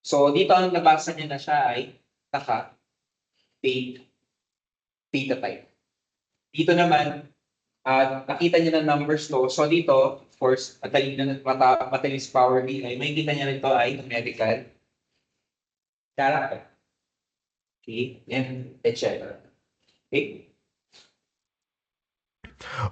So, dito ang nabasa niya na siya ay naka-date data type. Dito naman, nakita niya ng numbers to. So, dito, of course, matalis Power BI, may kita niya nito ay numerical character. Okay, and etc. Okay.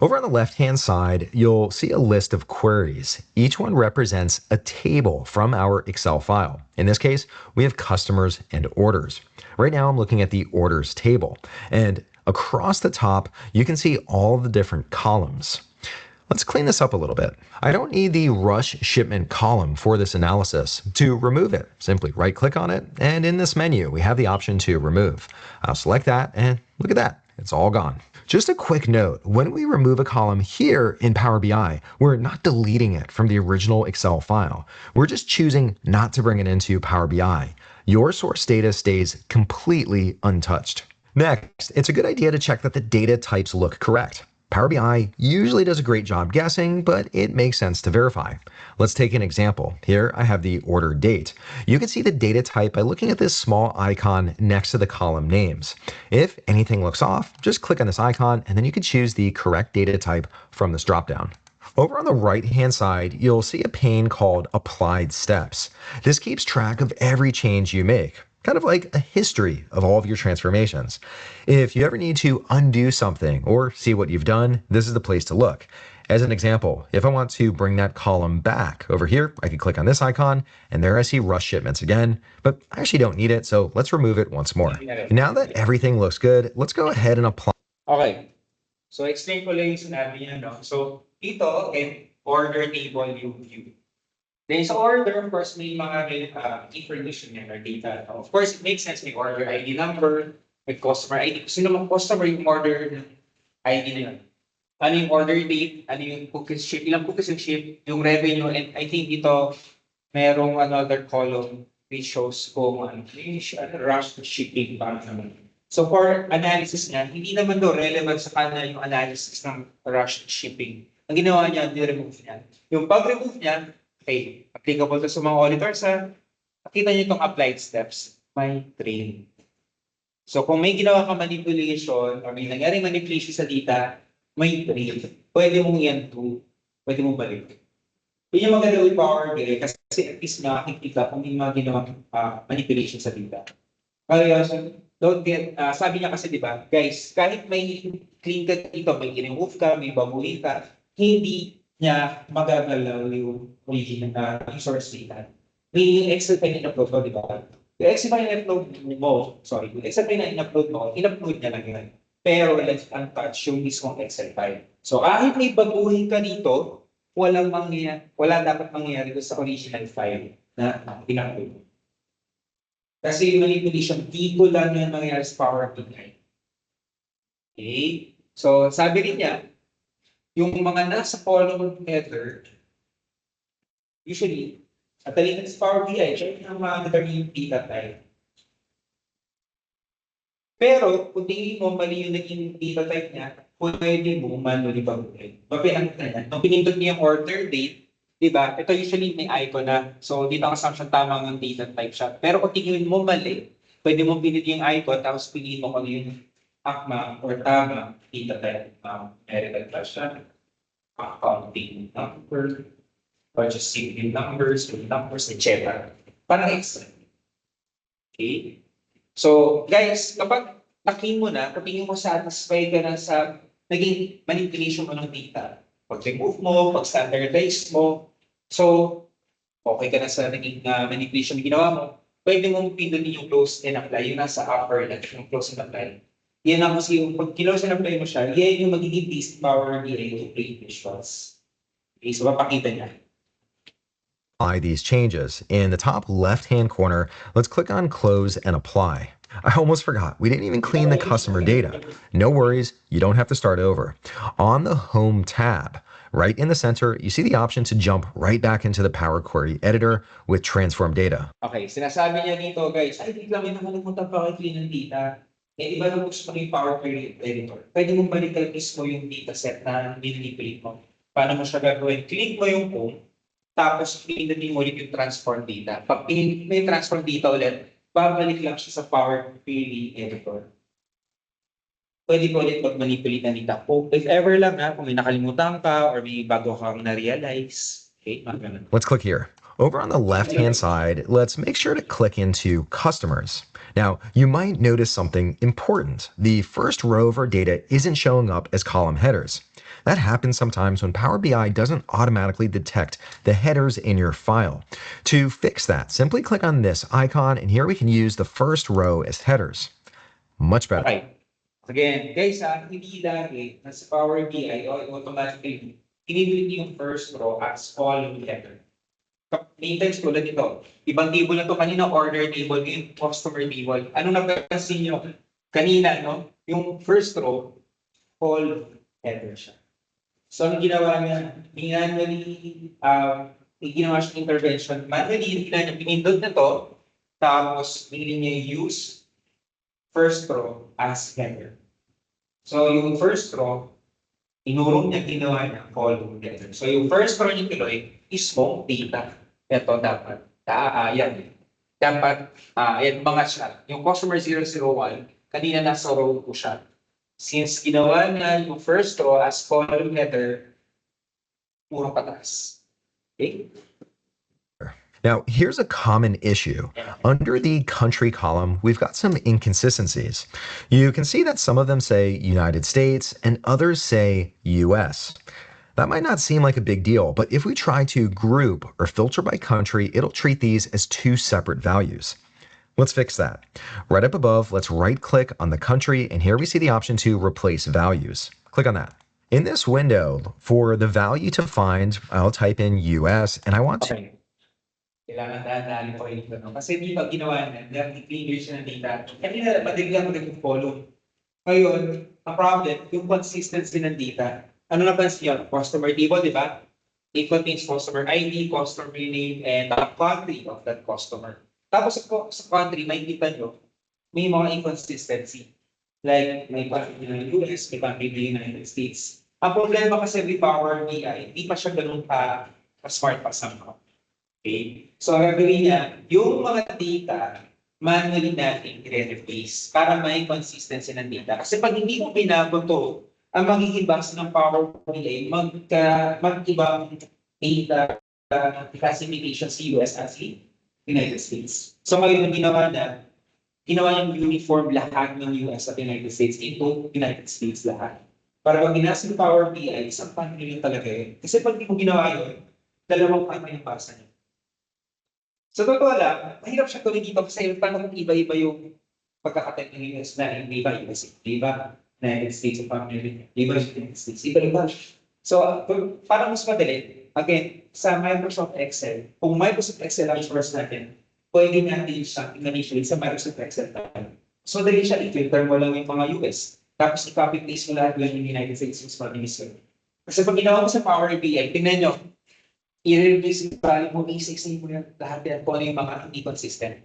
Over on the left-hand side, you'll see a list of queries. Each one represents a table from our Excel file. In this case, we have customers and orders. Right now, I'm looking at the orders table. And across the top, you can see all the different columns. Let's clean this up a little bit. I don't need the rush shipment column for this analysis. To remove it, simply right-click on it, and in this menu, we have the option to remove. I'll select that, and look at that. It's all gone. Just a quick note, when we remove a column here in Power BI, we're not deleting it from the original Excel file. We're just choosing not to bring it into Power BI. Your source data stays completely untouched. Next, it's a good idea to check that the data types look correct. Power BI usually does a great job guessing, but it makes sense to verify. Let's take an example. Here I have the order date. You can see the data type by looking at this small icon next to the column names. If anything looks off, just click on this icon and then you can choose the correct data type from this dropdown. Over on the right-hand side, you'll see a pane called Applied Steps. This keeps track of every change you make, kind of like a history of all of your transformations. If you ever need to undo something or see what you've done, this is the place to look. As an example, if I want to bring that column back over here, I can click on this icon, and there I see rush shipments again, but I actually don't need it, so let's remove it once more. Now that everything looks good, let's go ahead and apply. Okay. So, explain ko lang yung sinabi niya, no? So, dito, order table yung view. Then sa order, of course, may mga information yan or data. Of course, it makes sense. May order ID number, may customer ID. Sino mang customer yung order ID na yun? Ano yung order date? Ano yung cookies ship? Ilang cookies yung ship? Yung revenue. And I think dito, merong another column which shows kung rush shipping. So for analysis niya, hindi naman daw relevant sa kanya yung analysis ng rush shipping. Ang ginawa niya, ni-remove niya. Yung pag-remove niya, okay, applicable to sa mga auditors, nakita niyo itong applied steps, may trail. So kung may ginawa ka manipulation or may nangyari manipulation sa data, may trail. Pwede mong yan pwede mong balik. Yun yung maganda with Power BI kasi at least nakikita kung may mga ginawa manipulation sa data. Kaya don't get, sabi niya kasi diba, guys, kahit may clean ka dito, may i-remove ka, may babuhin ka, hindi niya magagalaw yung original yung source data. May Excel file na in-upload mo, di ba? Yung Excel file na in-upload mo, in-upload niya lang yun. Pero let's untouch yung mismong Excel file. So kahit may baguhin ka dito, wala dapat mangyayari sa original file na in-upload mo. Kasi yung manipulation, dito lang yung mangyayari sa Power BI. Okay? So sabi rin niya, yung mga nasa column header, usually, at talina sa Power BI, check ang mga naging data type. Pero, kung tingin mo mali yung naging data type niya, pwede mo manually baguhin. Mapinakita niya. Nung pinindot niya yung order date, di ba? Ito usually may icon na. So, dito ang assumption tama ng data type siya. Pero kung tingin mo mali, pwede mo pinindot yung icon, tapos piliin mo kung ano yung akma or tama data type. Medical class siya. Accounting number, purchasing numbers, etc. Parang Excel. Okay? So, guys, kapag takin mo na, kapingin mo satisfied ka na sa naging manipulation mo ng data. Pag-remove mo, pag-standardize mo. So, okay ka na sa naging manipulation na ginawa mo. Pwede mong pindutin yung close and apply. Yung nasa upper left, yung close and apply. Yan ang kasi yung pag close and apply mo siya, yan yung magiging basic power BI to create visuals. Okay, so mapakita niya. These changes. In the top left-hand corner, let's click on Close and Apply. I almost forgot, we didn't even clean the customer data. No worries, you don't have to start over. On the Home tab, right in the center, you see the option to jump right back into the Power Query editor with transform data. Okay, sinasabi niya dito guys, ay di lang may nakalimutan pa kayo clean ng data. Eh, iba na gusto mo yung Power Query editor. Pwede mong balikan mismo yung dataset na minipilip mo. Paano mo siya gagawin? Click mo yung home, tapos pindutin mo ulit yung transform data. Pag pinindot mo yung transform data ulit, babalik lang siya sa Power Query editor. Pwede ko ulit mag-manipulate ng data. Kung if ever lang kung may nakalimutan ka or may bago kang na-realize. Okay, mga ganun. Let's click here. Over on the left-hand side, let's make sure to click into Customers. Now, you might notice something important. The first row of our data isn't showing up as column headers. That happens sometimes when Power BI doesn't automatically detect the headers in your file. To fix that, simply click on this icon, and here we can use the first row as headers. Much better. Okay. Again, guys, hindi lagi nasa Power BI automatically pinindot yung first row as column header. Main times tulad nito, ibang table na to kanina, order table, yung customer table. Anong napansin nyo? Kanina, no? Yung first row, column header siya. So, ang ginawa niya, manually, ginawa siya intervention. Manually, pinindot na to, tapos binili niya use first row as header. So, yung first row, inurong niya, ginawa niya column header. So, yung first row niya tuloy is home data. Ito dapat. Yan. Dapat, yan mga siya. Yung customer 001, kanina nasa row ko siya. Since ginawa na yung first row as column header, puro patas. Okay? Now, here's a common issue. Under the country column, we've got some inconsistencies. You can see that some of them say United States and others say US. That might not seem like a big deal, but if we try to group or filter by country, it'll treat these as two separate values. Let's fix that. Right up above, let's right-click on the country, and here we see the option to replace values. Click on that. In this window, for the value to find, I'll type in US, and I want to... Okay. Kailangan dahan-dahan ko ito. Kasi di ba ginawa na, nag-clear siya ng data. Kanina, madiglang mo yung column. Ngayon, ang problem, yung consistency ng data. Ano napansin yun? Customer table, di ba? It contains customer ID, customer name, and the country of that customer. Tapos sa country, may kita nyo, may mga inconsistency. Like, may country ng US, may country ng United States. Ang problema kasi with Power BI, hindi pa siya ganun ka-smart pa somehow. Okay? So, ang gagawin niya, yung mga data, manually natin i-replace para may consistency ng data. Kasi pag hindi mo binago to, ang magiging base ng Power BI, mag-ibang data classification sa US at sa United States. So ngayon, ginawa yung uniform lahat ng US at United States into United States lahat. Para pag ginasa ng Power BI, isang country yun talaga yun. Kasi pag di mo ginawa yun, dalawang country yung basa niya. Sa totoo lang, mahirap siya tuloy dito kasi paano kung iba-iba yung pagkakatek ng US na iba United States of America, United States, iba-iba. So, para mas madali, again, sa Microsoft Excel, kung Microsoft Excel ang source natin, pwede natin siya initially sa Microsoft Excel tayo. So, dali siya, i-filter mo lang yung mga US. Tapos, i-copy-paste mo lahat yung United States yung administrator. Kasi pag ginawa mo sa Power BI, tingnan nyo, i-replace yung value mo, i-sixteen mo yung lahat yan kung ano yung mga hindi consistent.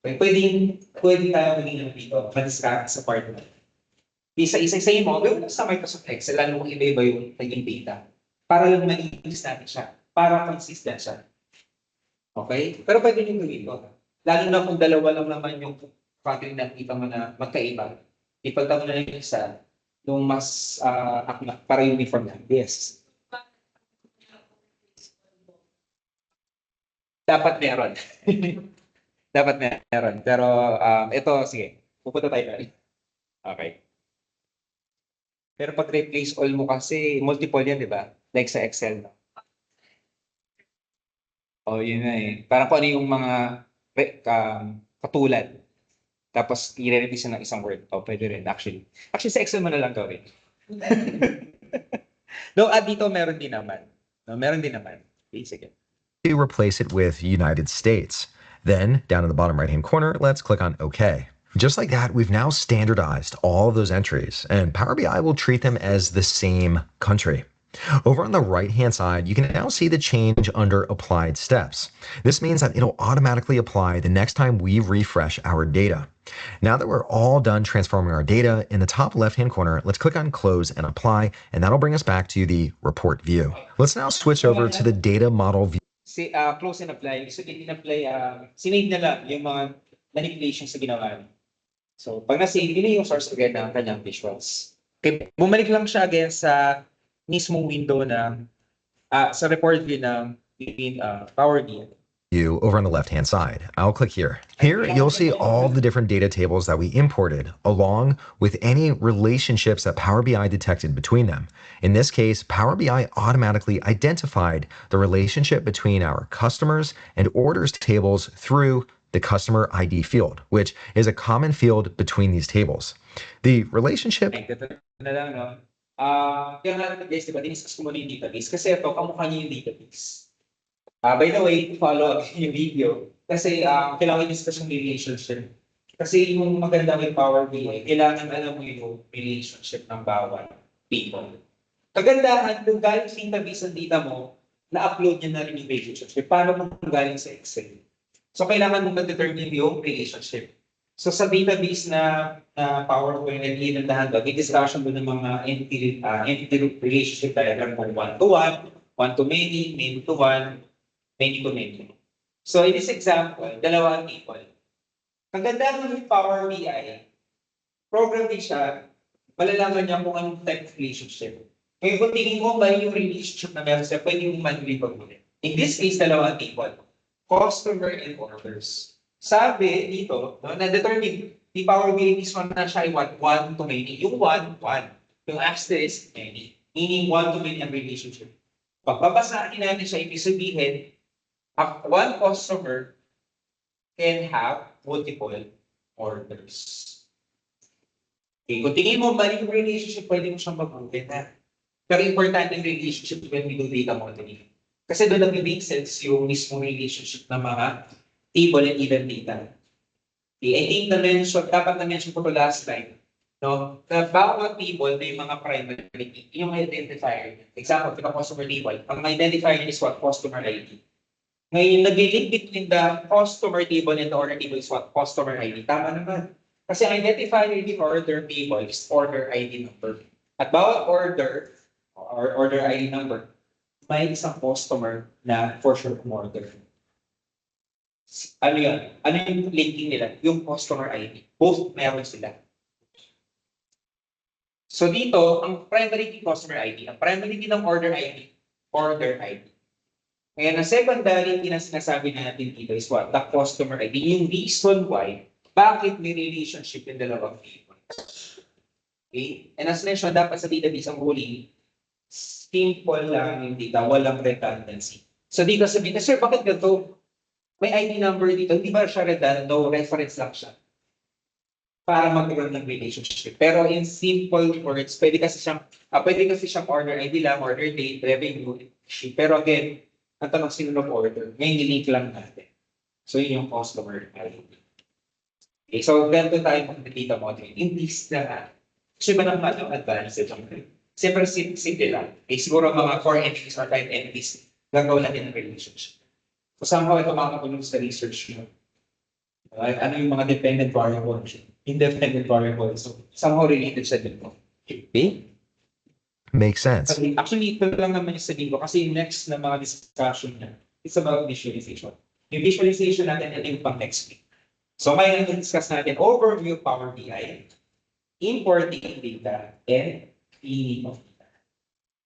Okay, pwede tayo maging dito, ma-discard sa part na. Isa-isa mo, gawin mo sa Microsoft Excel, lalo kung iba-iba yung naging data. Para lang ma-increase natin siya, para consistent siya. Okay? Pero pwede nyo gawin ito. Lalo na kung dalawa lang naman yung country na kita mo na magkaiba. Ipagta mo na yung isa, yung mas para uniform lang. Yes. Dapat meron. Dapat meron. Pero ito, sige. Pupunta tayo. Okay. Pero pag replace all mo kasi, multiple yan, di ba? Like sa Excel. No? Oh, yun na eh. Parang kung ano yung mga katulad. Tapos i-replace ng isang word. Oh, pwede rin, actually. Actually, sa Excel mo na lang gawin. No, at dito meron din naman. No, meron din naman. Okay, sige. To replace it with United States. Then, down in the bottom right hand corner, let's click on OK. Just like that, we've now standardized all of those entries, and Power BI will treat them as the same country. Over on the right hand side, you can now see the change under applied steps. This means that it'll automatically apply the next time we refresh our data. Now that we're all done transforming our data, in the top left hand corner, let's click on close and apply, and that'll bring us back to the report view. Let's now switch over to the data model view. Si, close and apply. So, in-apply, sinave na lang yung mga manipulations na ginawa. So, pag na-save, yun yung source again ng kanyang visuals. Okay, bumalik lang siya again sa mismong window ng, sa report view ng Power BI. View over on the left hand side. I'll click here. Here you'll see all the different data tables that we imported along with any relationships that Power BI detected between them. In this case, Power BI automatically identified the relationship between our customers and orders tables through the customer ID field, which is a common field between these tables. The relationship na lang, no? Kaya nga, guys, diba, diniscuss ko muna yung database kasi ito, kamukha niyo yung database. By the way, follow up yung video kasi kailangan discuss yung relationship. Kasi yung maganda with Power BI, kailangan alam mo yung relationship ng bawat people. Kagandahan, kung galing sa database ang data mo, na-upload niya na rin yung relationship. Paano kung galing sa Excel? So, kailangan mong na-determine yung relationship. So, sa database na PowerPoint na ilandahan doon, may discussion doon ng mga entity relationship diagram kung one-to-one, one-to-many, many-to-one, many-to-many. So, in this example, dalawang people. Ang ganda ng Power BI, program din siya, malalaman niya kung anong type of relationship. Ngayon, kung tingin mo ba yung relationship na meron siya, pwede yung manually pag-ulit. In this case, dalawang people. Customer and orders. Sabi dito, no, na-determine, the Power BI is one na siya ay one-to-many. Yung one. Yung asterisk, many. Meaning one-to-many ang relationship. Pagbabasahin natin siya, ibig sabihin, one customer can have multiple orders. Okay, kung tingin mo ba yung relationship, pwede mo siyang mag-ulit na. Pero important yung relationship when we do data modeling. Kasi doon nag-make sense yung mismong relationship ng mga table and even data. Okay, I think dapat na-mention ko to last time. No? Na bawat table may mga primary key, yung identifier. Example, for the customer table, ang identifier is what? Customer ID. Ngayon, nag-link between the customer table and the order table is what? Customer ID. Tama naman. Kasi ang identifier in the order table is order ID number. At bawat order, or order ID number, may isang customer na for sure order. Ano yun? Ano yung linking nila? Yung customer ID. Both meron sila. So dito, ang primary key customer ID, ang primary key ng order ID, order ID. Ngayon, ang secondary key na sinasabi natin dito is what? The customer ID. Yung reason why, bakit may relationship yung dalawang people. Okay? And as mentioned, dapat sa database ang ruling, simple lang yung data, walang redundancy. So dito sabihin, sir, bakit ganito? May ID number dito, hindi ba siya redundant? No, reference lang siya. Para magkaroon ng relationship. Pero in simple words, pwede kasi siyang order ID lang, order date, revenue, ship. Pero again, ang tanong sino nag-order, ngayon nilink lang natin. So yun yung customer ID. Okay, so ganito tayo mag-data modeling. In this na, kasi ba naman yung advantage? Siyempre, simple lang. Okay, siguro mga core entities or type entities, gagawin natin ang relationship. So somehow, ito makakatulong sa research mo. Ano yung mga dependent variables, independent variables. So somehow related sa dito. Okay? makes sense. Actually, ito lang naman yung sabihin ko kasi next na mga discussion niya, it's about visualization. Yung visualization natin, ito yung pang next week. So ngayon, discuss natin overview Power BI, importing data, and cleaning of